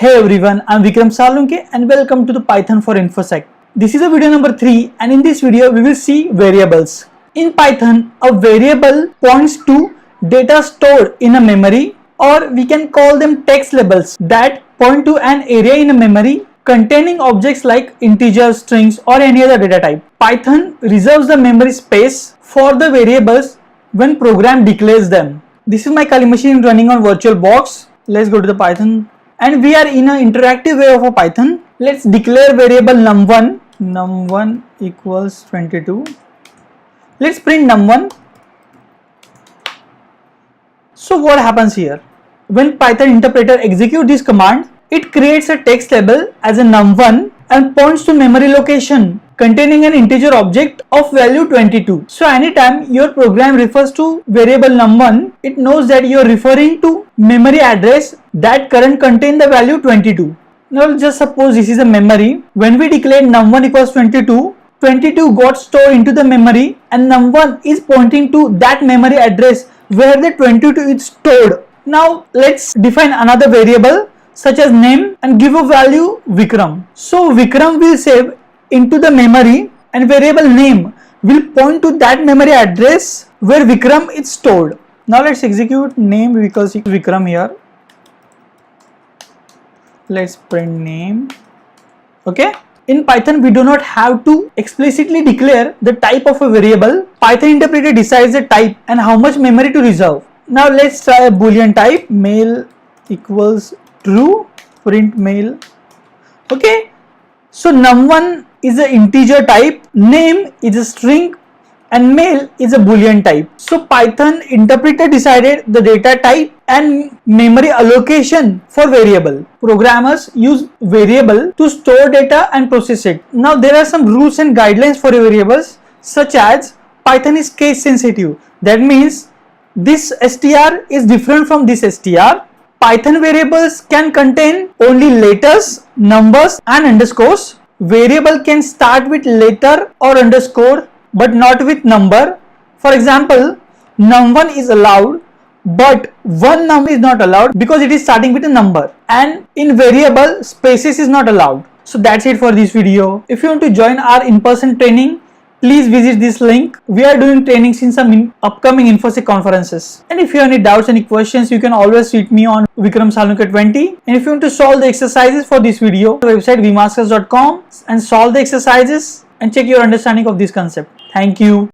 Hey everyone, I'm Vikram Salunke and welcome to the Python for InfoSec. This is a video number 3 and in this video we will see variables. In Python, a variable points to data stored in a memory, or we can call them text labels that point to an area in a memory containing objects like integers, strings or any other data type. Python reserves the memory space for the variables when program declares them. This is my Kali machine running on VirtualBox. Let's go to the Python. And we are in an interactive way of a Python. Let's declare variable num1 equals 22. Let's print num1. So what happens here? When Python interpreter executes this command, it creates a text label as a num1 and points to memory location containing an integer object of value 22. So anytime your program refers to variable num1, it knows that you are referring to memory address that current contain the value 22. Now just suppose this is a memory. When we declared num1 equals 22, 22 got stored into the memory and num1 is pointing to that memory address where the 22 is stored. Now let's define another variable such as name and give a value Vikram. So Vikram will save into the memory and variable name will point to that memory address where Vikram is stored. Now let's execute name equals Vikram here. Let's print name. Okay. In Python we do not have to explicitly declare the type of a variable. Python interpreter decides the type and how much memory to reserve. Now let's try a boolean type. Mail equals true, print mail. Okay. So num1 is an integer type, name is a string and mail is a boolean type. So Python interpreter decided the data type and memory allocation for variable. Programmers use variable to store data and process it. Now there are some rules and guidelines for variables, such as Python is case sensitive. That means this str is different from this str. Python variables can contain only letters, numbers and underscores. Variable can start with letter or underscore but not with number. For example, num1 is allowed but one number is not allowed because it is starting with a number, and in variable spaces is not allowed. So that's it for this video. If you want to join our in-person training, please visit this link. We are doing trainings in some upcoming InfoSec conferences. And if you have any doubts, any questions, you can always tweet me on Vikram Salunke 20. And if you want to solve the exercises for this video, the website vmasters.com and solve the exercises and check your understanding of this concept. Thank you.